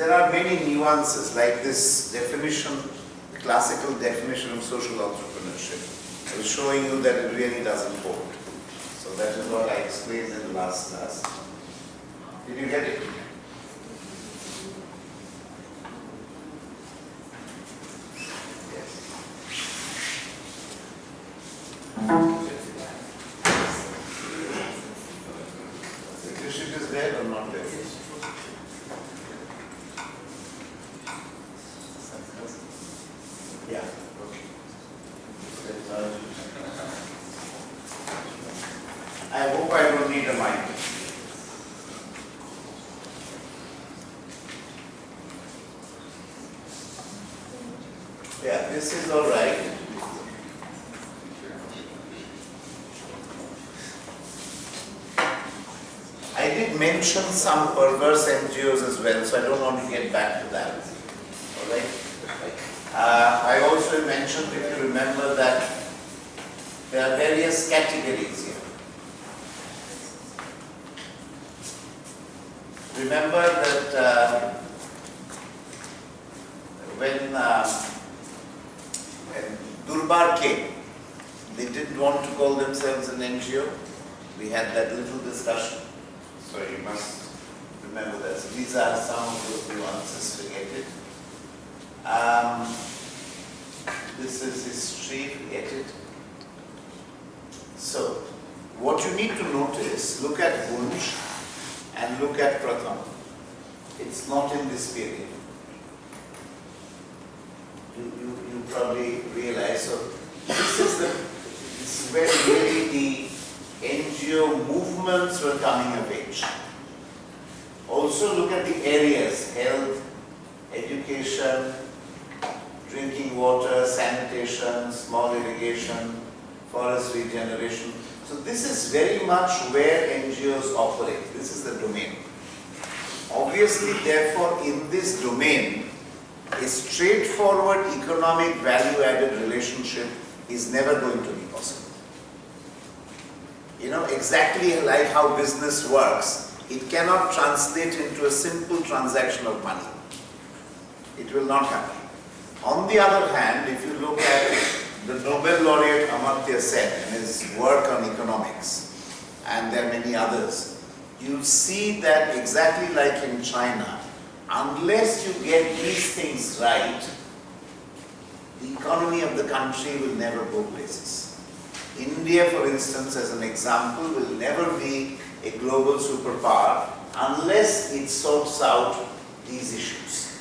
there are many nuances, like this definition, classical definition of social entrepreneurship. I was showing you that it really doesn't hold. So that is what I explained in the last class. Did you get it? Is there or not there? Yeah, okay. I hope I don't need a mic. Yeah, this is all right. I did mention some perverse NGOs as well, so I don't want to get back to that. All right. I also mentioned, if you remember, that there are various categories here. Remember that when Durbar came, they didn't want to call themselves an NGO. We had that little discussion. So you must remember that. So these are some of those nuances to get it. This is history, forget it. So, what you need to notice, look at Gunj and look at Pratham. It's not in this period. You probably realize. So, this is where really the NGO movements were coming of age. Also look at the areas: health, education, drinking water, sanitation, small irrigation, forest regeneration. So this is very much where NGOs operate. This is the domain. Obviously, therefore, in this domain, a straightforward economic value-added relationship is never going to be possible. You know, exactly like how business works, it cannot translate into a simple transaction of money. It will not happen. On the other hand, if you look at the Nobel laureate Amartya Sen and his work on economics, and there are many others, you see that exactly like in China, unless you get these things right, the economy of the country will never go places. India, for instance, as an example, will never be a global superpower unless it sorts out these issues.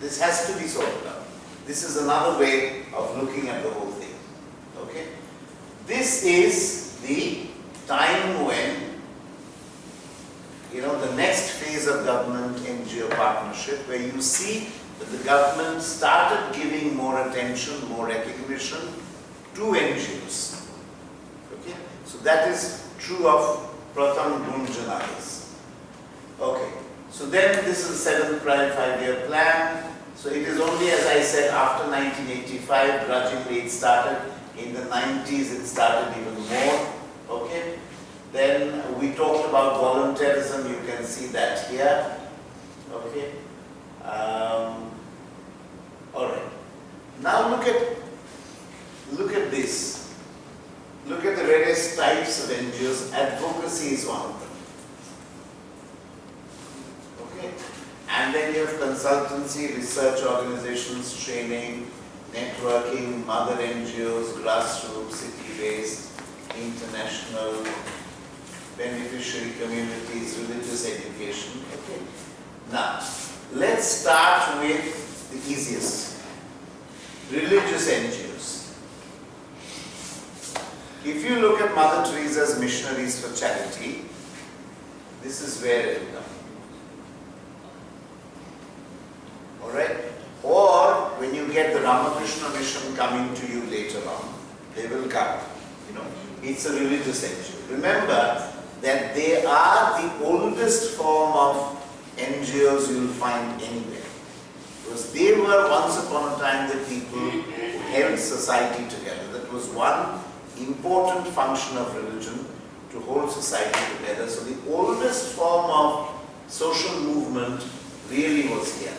This has to be sorted out. This is another way of looking at the whole thing. Okay? This is the time when, you know, the next phase of government NGO partnership, where you see that the government started giving more attention, more recognition to NGOs. Okay? So that is true of Pratham, Gunj and others. Okay. So then this is the 7th Prime 5-year plan. So it is only, as I said, after 1985, grudgingly it started. In the 90s it started even more. Okay. Then we talked about volunteerism. You can see that here. Okay. All right. Now look at this. Look at the various types of NGOs. Advocacy is one of them. Okay. And then you have consultancy, research organizations, training, networking, mother NGOs, grassroots, city-based, international, beneficiary communities, religious education. Okay. Now, let's start with the easiest. Religious NGOs. If you look at Mother Teresa's Missionaries for Charity, this is where it will come. Alright? Or when you get the Ramakrishna Mission coming to you later on, they will come. You know, it's a religious NGO. Remember that they are the oldest form of NGOs you will find anywhere. Because they were once upon a time the people who held society together. That was one important function of religion, to hold society together. So the oldest form of social movement really was here.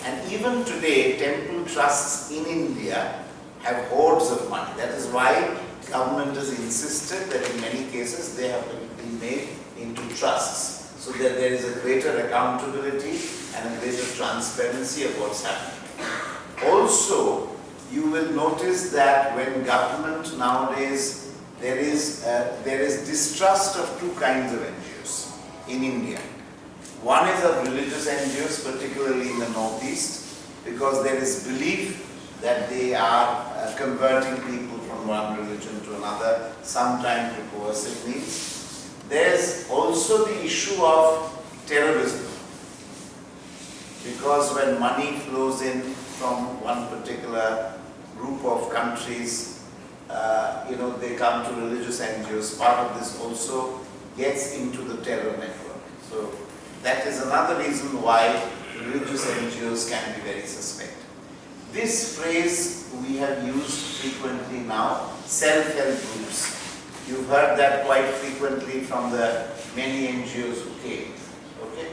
And even today, temple trusts in India have hoards of money. That is why government has insisted that in many cases they have been made into trusts, so that there is a greater accountability and a greater transparency of what's happening. Also, you will notice that when government nowadays, there is distrust of two kinds of NGOs in India. One is of religious NGOs, particularly in the Northeast, because there is belief that they are converting people from one religion to another, sometimes to coercive means. There's also the issue of terrorism, because when money flows in from one particular group of countries, they come to religious NGOs. Part of this also gets into the terror network. So that is another reason why religious NGOs can be very suspect. This phrase we have used frequently now, self-help groups. You've heard that quite frequently from the many NGOs who came. Okay?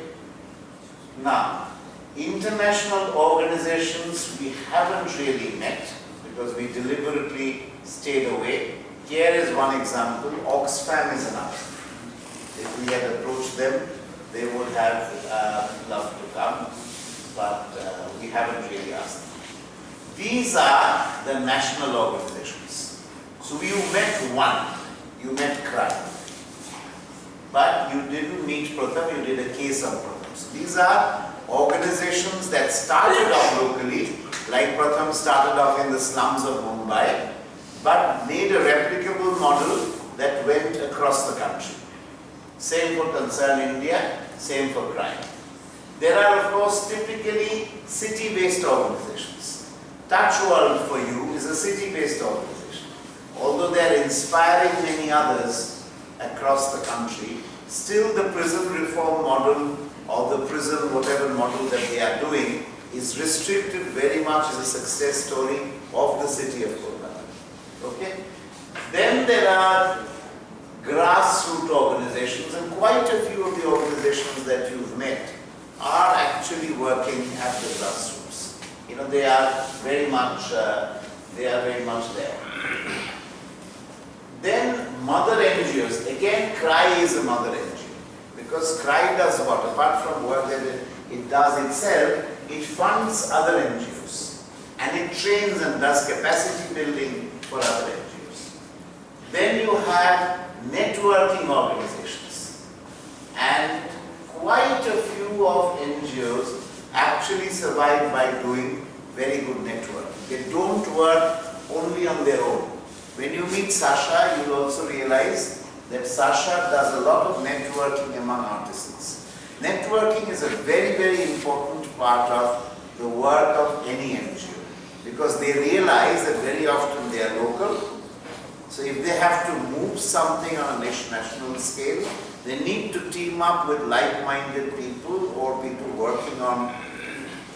Now, international organizations we haven't really met because we deliberately stayed away. Here is one example. Oxfam is another. If we had approached them, they would have loved to come, but we haven't really asked them. These are the national organizations. So you met one, you met CRI, but you didn't meet Prof, you did a case of Prof. So these are organizations that started off locally, like Prof started off in the slums of Mumbai, but made a replicable model that went across the country. Same for Concern India, same for CRI. There are, of course, typically city-based organizations. Touch World for You is a city-based organization. Although they are inspiring many others across the country, still the prison reform model or the prison whatever model that they are doing is restricted very much as a success story of the city of Kolkata. Okay? Then there are grassroots organizations, and quite a few of the organizations that you've met are actually working at the grassroots. They are very much there. Then mother NGOs, again CRI is a mother NGO, because CRI does what? Apart from work that it does itself, it funds other NGOs and it trains and does capacity building for other NGOs. Then you have networking organizations, and quite a few of NGOs actually survive by doing very good networking. They don't work only on their own. When you meet Sasha, you will also realize that Sasha does a lot of networking among artisans. Networking is a very, very important part of the work of any NGO, because they realize that very often they are local. So if they have to move something on a national scale, they need to team up with like-minded people or people working on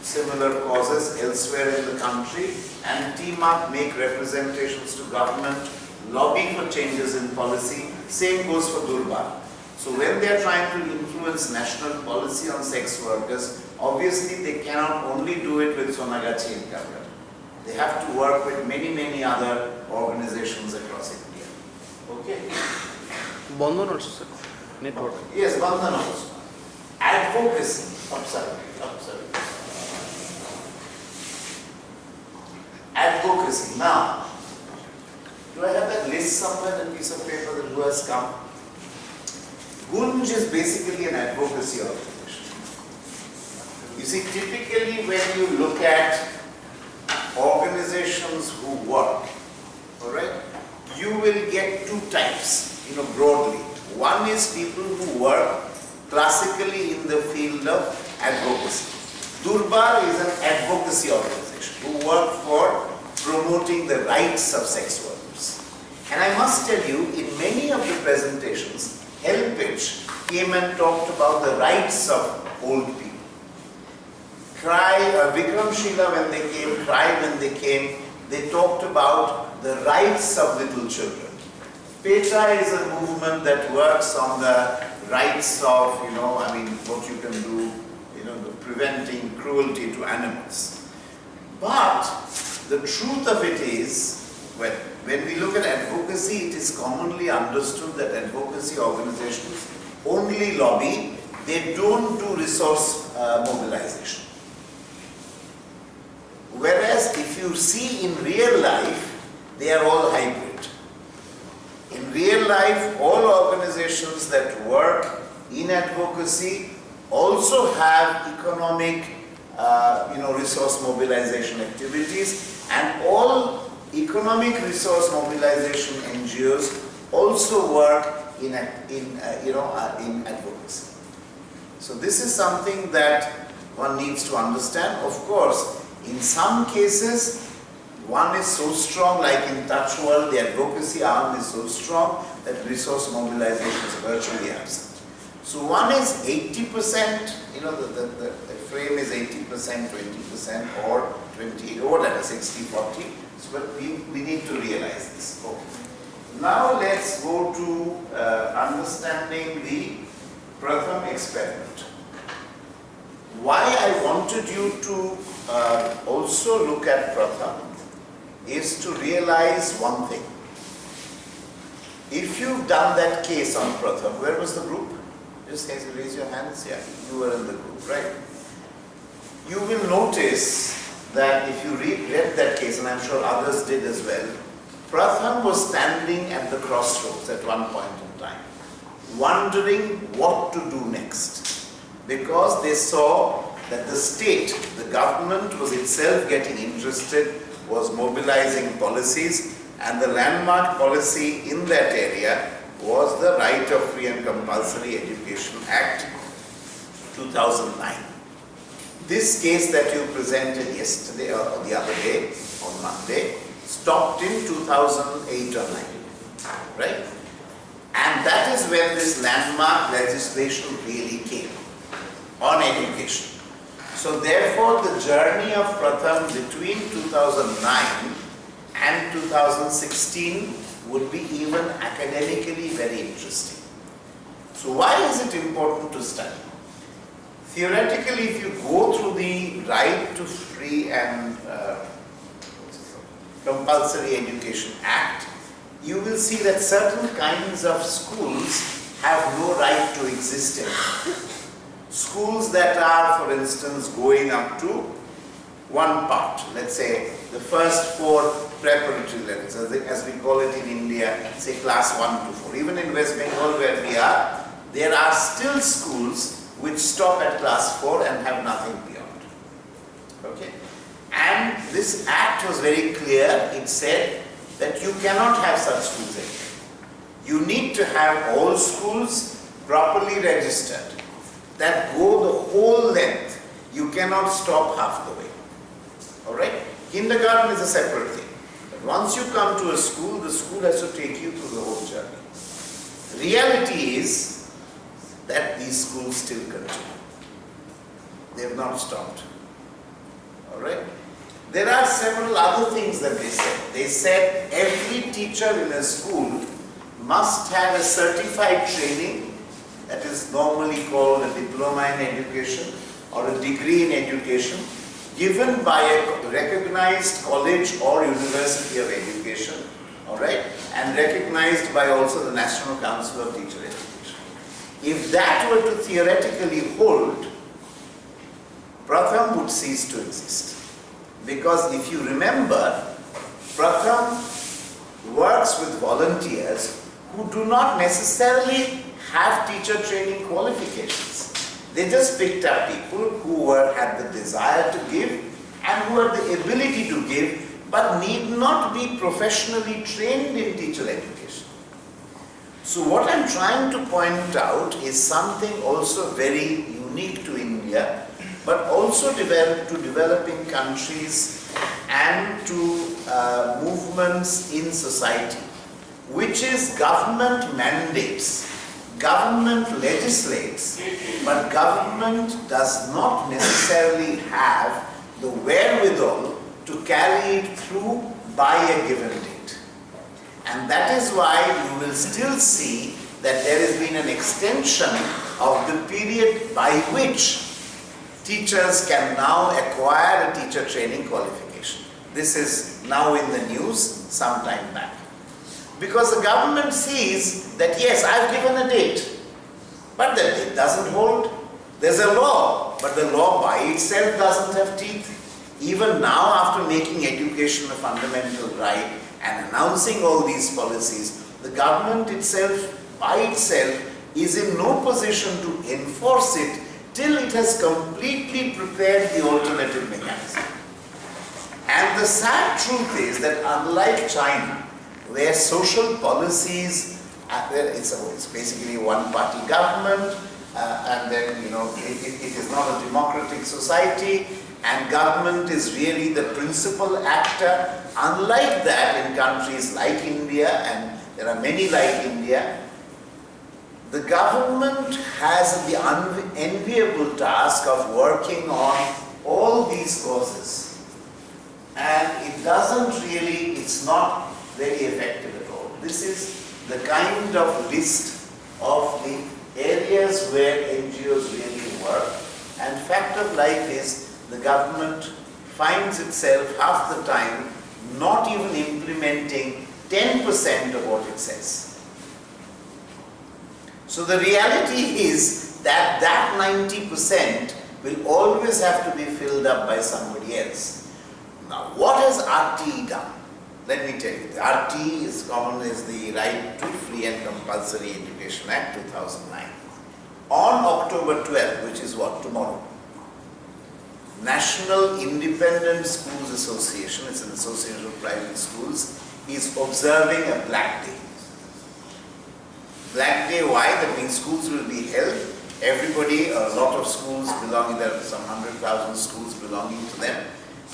similar causes elsewhere in the country, and team up, make representations to government, lobby for changes in policy. Same goes for Durbar. So when they are trying to influence national policy on sex workers, obviously they cannot only do it with Sonagachi and Kabra. They have to work with many, many other organizations across India. Okay? Bandhan also, sir. Network. Yes, Bandhan also. Advocacy. Advocacy. Now, do I have that list somewhere in a piece of paper that who has come? Gunj is basically an advocacy organization. You see, typically when you look at organizations who work, alright, you will get two types, broadly. One is people who work classically in the field of advocacy. Durbar is an advocacy organization who work for promoting the rights of sex workers. And I must tell you, in many of the presentations, Helpage came and talked about the rights of old people. Vikramshila when they came, CRI when they came, they talked about the rights of little children. PETA is a movement that works on the rights of, what you can do, preventing cruelty to animals. But the truth of it is, when we look at advocacy, it is commonly understood that advocacy organizations only lobby, they don't do resource mobilization. Whereas if you see in real life, they are all hybrid. In real life, all organizations that work in advocacy also have economic resource mobilization activities, and all economic resource mobilization NGOs also work in advocacy. So this is something that one needs to understand. Of course, in some cases, one is so strong, like in Touch World, the advocacy arm is so strong that resource mobilization is virtually absent. So one is 80%, the frame is 80%, 20%, or 20, or that is 60-40. So but we need to realize this. Okay. Now let's go to understanding the Pratham experiment. Why I wanted you to also look at Pratham is to realize one thing. If you've done that case on Pratham, where was the group? Just raise your hands. Yeah, you were in the group, right? You will notice that if you read that case, and I'm sure others did as well, Pratham was standing at the crossroads at one point in time, wondering what to do next, because they saw that the state, the government was itself getting interested, was mobilizing policies, and the landmark policy in that area was the Right of Free and Compulsory Education Act 2009. This case that you presented yesterday or the other day, on Monday, stopped in 2008 or 9, right? And that is when this landmark legislation really came on education. So therefore, the journey of Pratham between 2009 and 2016 would be even academically very interesting. So why is it important to study? Theoretically, if you go through the Right to Free and Compulsory Education Act, you will see that certain kinds of schools have no right to exist anymore. Schools that are, for instance, going up to one part, let's say the first 4 preparatory levels, as we call it in India, say class 1 to 4. Even in West Bengal where we are, there are still schools which stop at class 4 and have nothing beyond. Okay? And this act was very clear. It said that you cannot have such schools anymore. You need to have all schools properly registered that go the whole length. You cannot stop half the way. Alright? Kindergarten is a separate thing. But once you come to a school, the school has to take you through the whole journey. The reality is that these schools still continue. They have not stopped. Alright? There are several other things that they said. They said every teacher in a school must have a certified training, that is normally called a diploma in education or a degree in education, given by a recognized college or university of education, alright, and recognized by also the National Council of Teacher Education. If that were to theoretically hold, Pratham would cease to exist. Because if you remember, Pratham works with volunteers who do not necessarily have teacher training qualifications. They just picked up people who had the desire to give and who had the ability to give, but need not be professionally trained in teacher education. So what I'm trying to point out is something also very unique to India, but also to developing countries and to movements in society, which is government mandates. Government legislates, but government does not necessarily have the wherewithal to carry it through by a given date. And that is why you will still see that there has been an extension of the period by which teachers can now acquire a teacher training qualification. This is now in the news some time back. Because the government sees that yes, I've given a date, but that date doesn't hold. There's a law, but the law by itself doesn't have teeth. Even now, after making education a fundamental right and announcing all these policies, the government itself, by itself, is in no position to enforce it till it has completely prepared the alternative mechanism. And the sad truth is that unlike China, where social policies, it's basically one-party government, and then it is not a democratic society, and government is really the principal actor. Unlike that in countries like India, and there are many like India, the government has the unenviable task of working on all these causes. And it doesn't really, it's not very effective at all. This is the kind of list of the areas where NGOs really work. And fact of life is the government finds itself half the time not even implementing 10% of what it says. So the reality is that that 90% will always have to be filled up by somebody else. Now, what has RTE done? Let me tell you. The RTE is common as the Right to Free and Compulsory Education Act 2009. On October 12, which is what, tomorrow, National Independent Schools Association, it's an association of private schools, is observing a Black Day. Black Day, why? That means schools will be held. Everybody, a lot of schools belonging, there are some 100,000 schools belonging to them.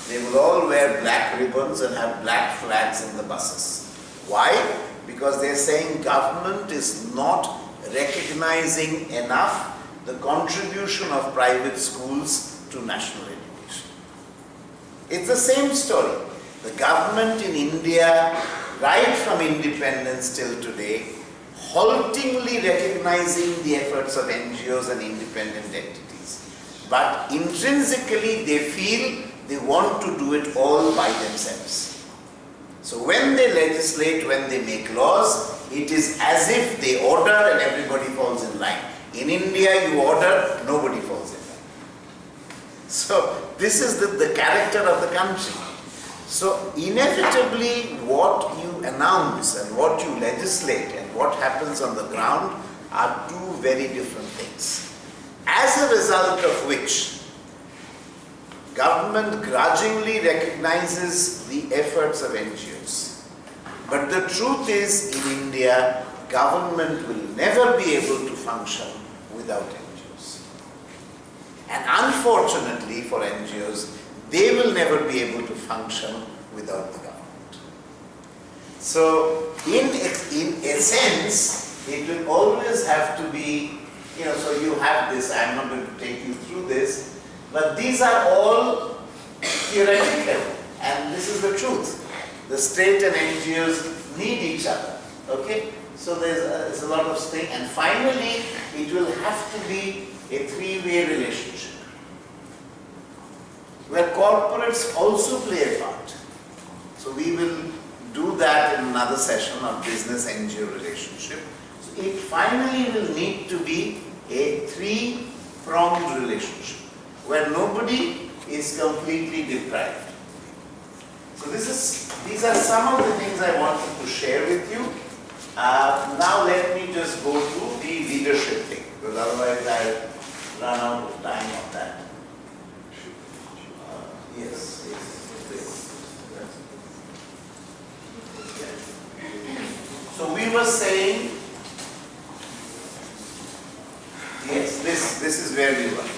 They will all wear black ribbons and have black flags in the buses. Why? Because they're saying government is not recognizing enough the contribution of private schools to national education. It's the same story. The government in India, right from independence till today, haltingly recognizing the efforts of NGOs and independent entities. But intrinsically they feel they want to do it all by themselves. So when they legislate, when they make laws, it is as if they order and everybody falls in line. In India, you order, nobody falls in line. So this is the character of the country. So inevitably, what you announce and what you legislate and what happens on the ground are two very different things. As a result of which, government grudgingly recognizes the efforts of NGOs. But the truth is, in India, government will never be able to function without NGOs. And unfortunately for NGOs, they will never be able to function without the government. So, in a sense, it will always have to be, so you have this, I'm not going to take you through this, but these are all theoretical, and this is the truth. The state and NGOs need each other, okay? So there's a lot of staying, and finally, it will have to be a three-way relationship, where corporates also play a part. So we will do that in another session of business-NGO relationship. So it finally will need to be a three-pronged relationship, where nobody is completely deprived. So these are some of the things I wanted to share with you. Now let me just go to the leadership thing, because otherwise I'll run out of time on that. Yes. So we were saying, yes, this is where we were.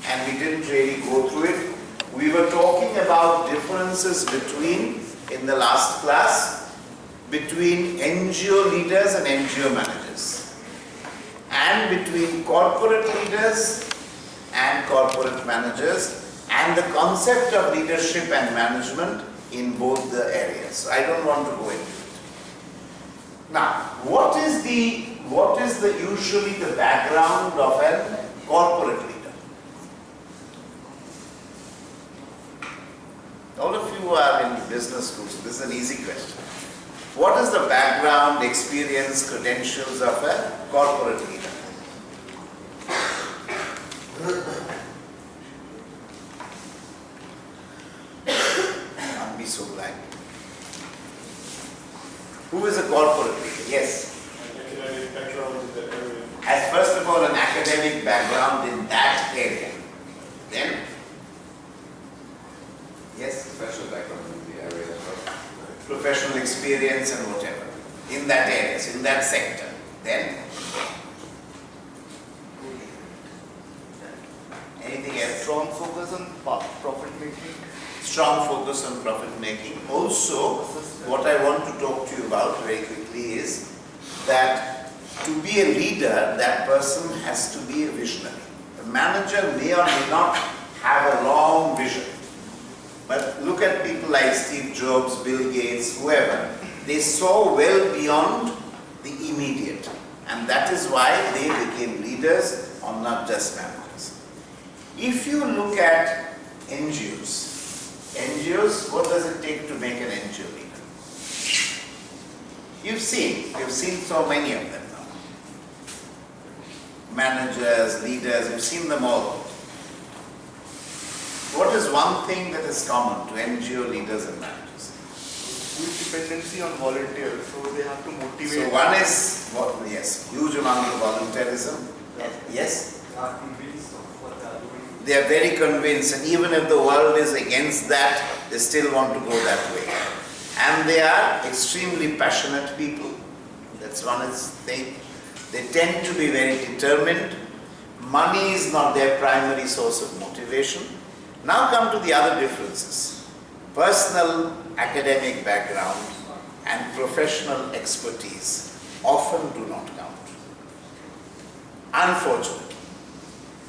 And we didn't really go through it. We were talking about differences between, in the last class, between NGO leaders and NGO managers, and between corporate leaders and corporate managers, and the concept of leadership and management in both the areas. So I don't want to go into it. Now, what is usually the background of a corporate leader? you are in business school, so this is an easy question. What is the background, experience, credentials of a corporate leader? I'll be so glad. Who is a corporate leader? Yes. Academic background in that area. As first of all, an academic background in that area. Then, yes, Professional background in the area as well. professional experience and whatever in that area, in that sector. Then, anything else? Strong focus on profit making. Strong focus on profit making. Also, what I want to talk to you about very quickly is that to be a leader, that person has to be a visionary. A manager may or may not have a long vision. But look at people like Steve Jobs, Bill Gates, whoever. They saw well beyond the immediate. And that is why they became leaders or not just managers. If you look at NGOs, what does it take to make an NGO leader? You've seen so many of them now. Managers, leaders, you've seen them all. What is one thing that is common to NGO leaders and managers? Huge dependency on volunteers, so they have to motivate. So one is, yes, huge amount of volunteerism. Yes? They are convinced of what they are doing. They are very convinced, and even if the world is against that, they still want to go that way. And they are extremely passionate people. That's one thing. They tend to be very determined. Money is not their primary source of motivation. Now come to the other differences. Personal academic background and professional expertise often do not count. Unfortunately.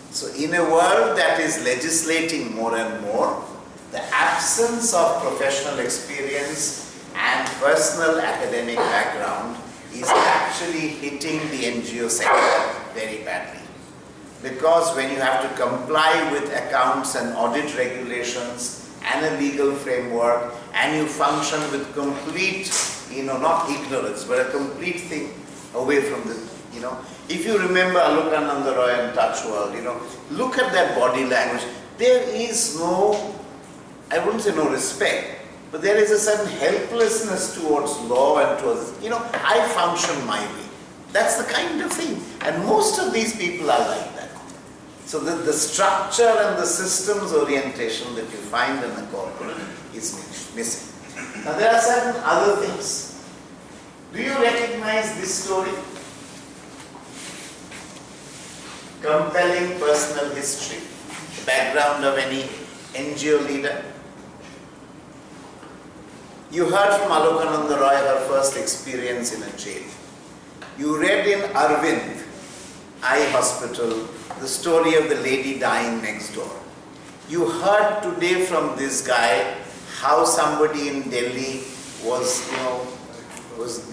So in a world that is legislating more and more, the absence of professional experience and personal academic background is actually hitting the NGO sector very badly. Because when you have to comply with accounts and audit regulations and a legal framework, and you function with complete, not ignorance, but a complete thing away from the, if you remember Alukananda Roy and Touch World, look at that body language. There is no, I wouldn't say no respect, but there is a certain helplessness towards law and towards, I function my way. That's the kind of thing. And most of these people are like that. So the structure and the systems orientation that you find in the corporate is missing. Now there are certain other things. Do you recognize this story? Compelling personal history, the background of any NGO leader. You heard from Alukananda Roy her first experience in a jail. You read in Arvind Eye Hospital the story of the lady dying next door. You heard today from this guy how somebody in Delhi was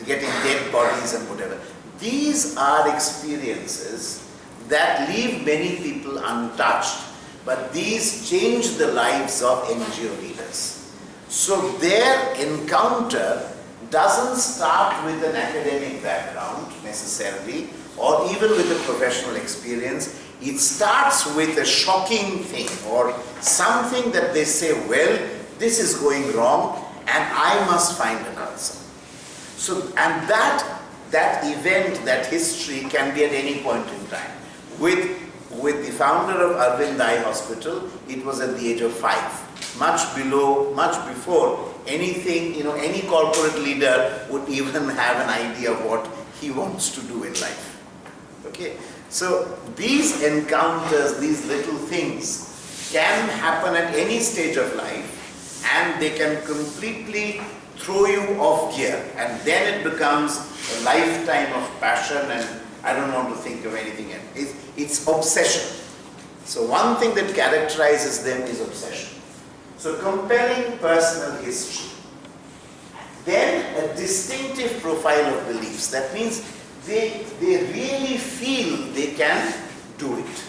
getting dead bodies and whatever. These are experiences that leave many people untouched, but these change the lives of NGO leaders. So their encounter doesn't start with an academic background necessarily, or even with a professional experience. It starts with a shocking thing or something that they say, well, this is going wrong and I must find an answer. So, and that event, that history can be at any point in time. With the founder of Arvind Eye Hospital, it was at the age of 5. Much before anything, any corporate leader would even have an idea of what he wants to do in life. Okay? So these encounters, these little things can happen at any stage of life and they can completely throw you off gear, and then it becomes a lifetime of passion and I don't want to think of anything else. It's obsession. So one thing that characterizes them is obsession. So compelling personal history. Then a distinctive profile of beliefs. That means they really feel they can do it.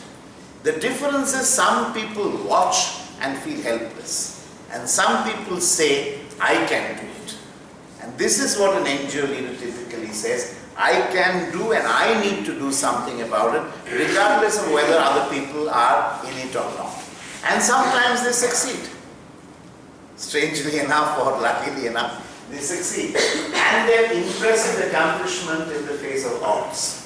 The difference is some people watch and feel helpless. And some people say, I can do it. And this is what an NGO leader typically says, I can do and I need to do something about it, regardless of whether other people are in it or not. And sometimes they succeed. Strangely enough or luckily enough, they succeed. And their impressive accomplishment in the face of odds.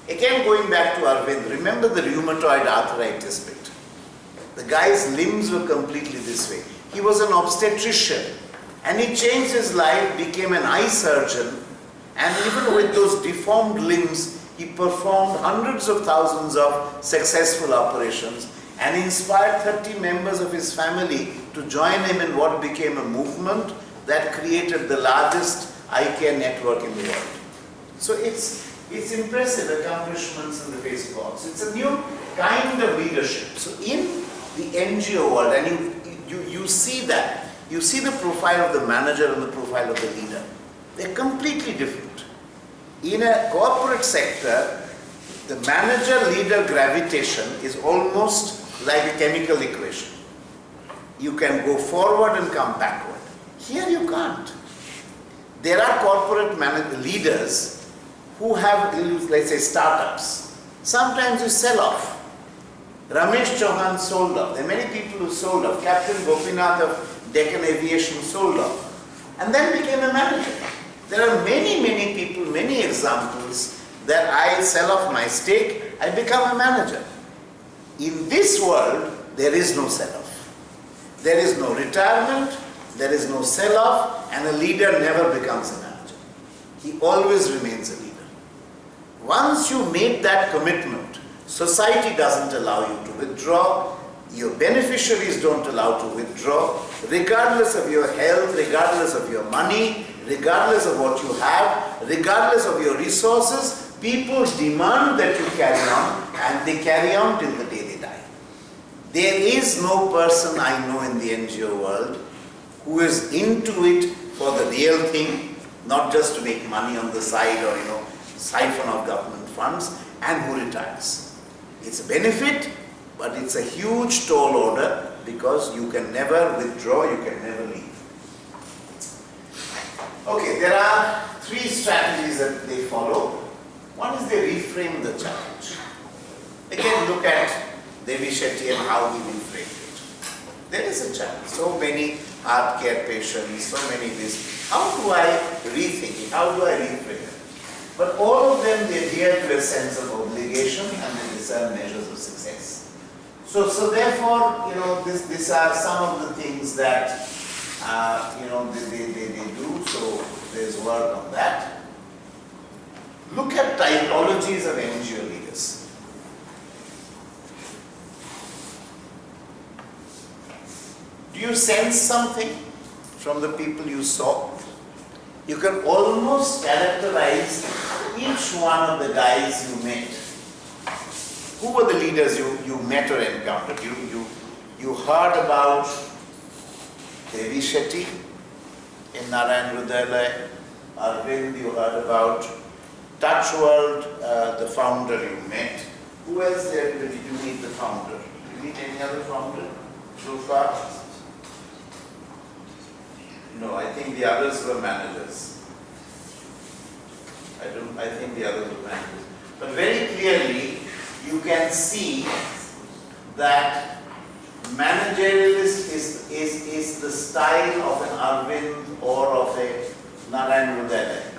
Again, going back to Arvind, remember the rheumatoid arthritis bit. The guy's limbs were completely this way. He was an obstetrician and he changed his life, became an eye surgeon, and even with those deformed limbs, he performed hundreds of thousands of successful operations and inspired 30 members of his family to join him in what became a movement that created the largest eye care network in the world. So it's impressive accomplishments in the face of odds. It's a new kind of leadership. So in the NGO world, and you see that, you see the profile of the manager and the profile of the leader. They're completely different. In a corporate sector, the manager-leader gravitation is almost like a chemical equation. You can go forward and come backward. Here you can't. There are corporate leaders who have, let's say, startups. Sometimes you sell off. Ramesh Chauhan sold off. There are many people who sold off. Captain Gopinath of Deccan Aviation sold off and then became a manager. There are many people, many examples that I sell off my stake, I become a manager. In this world, there is no sell-off. There is no retirement, there is no sell-off, and a leader never becomes a manager. He always remains a leader. Once you make that commitment, society doesn't allow you to withdraw, your beneficiaries don't allow to withdraw, regardless of your health, regardless of your money, regardless of what you have, regardless of your resources, people demand that you carry on, and they carry on till the day they die. There is no person I know in the NGO world who is into it for the real thing, not just to make money on the side or siphon of government funds, and who retires. It's a benefit, but it's a huge tall order because you can never withdraw, you can never leave. Okay, there are 3 strategies that they follow. One is they reframe the challenge. Again, look at Devi Shetty and how he reframed it. There is a challenge. So many heart care patients, so many this. How do I rethink it? How do I reframe it? But all of them, they adhere to a sense of obligation and they discern measures of success. So therefore, these are some of the things that they do. So there's work on that. Look at typologies of NGO leaders. Do you sense something from the people you saw? You can almost characterize each one of the guys you met. Who were the leaders you met or encountered? You heard about Devi Shetty in Narayan Hrudayalaya, Arvind, you heard about Touch World, the founder you met. Who else there did you meet the founder? Did you meet any other founder so far? No, I think the others were managers. I think the others were managers. But very clearly, you can see that managerialist is the style of an Arvind or of a Narayan Hrudayalaya.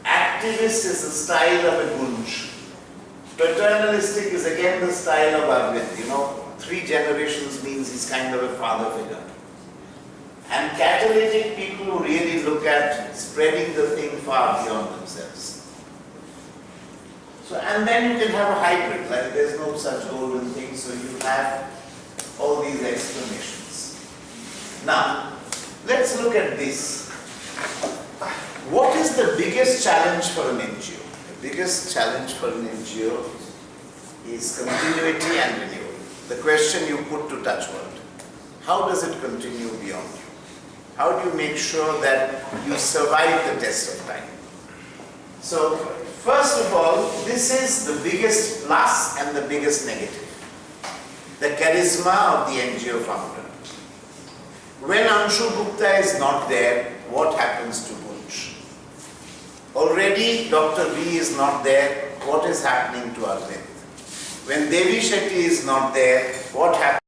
Activist is the style of a Gunj. Paternalistic is again the style of Arvind. 3 generations means he's kind of a father figure. And catalytic people who really look at spreading the thing far beyond themselves. So, and then you can have a hybrid, like there's no such golden thing, so you have all these explanations. Now, let's look at this. What is the biggest challenge for an NGO? The biggest challenge for an NGO is continuity and renewal. The question you put to Touch World. How does it continue beyond you? How do you make sure that you survive the test of time? So, first of all, this is the biggest plus and the biggest negative. The charisma of the NGO founder. When Anshu Gupta is not there, what happens to Bunch? Already Dr. V is not there, what is happening to Arvind? When Devi Shetty is not there, what happens?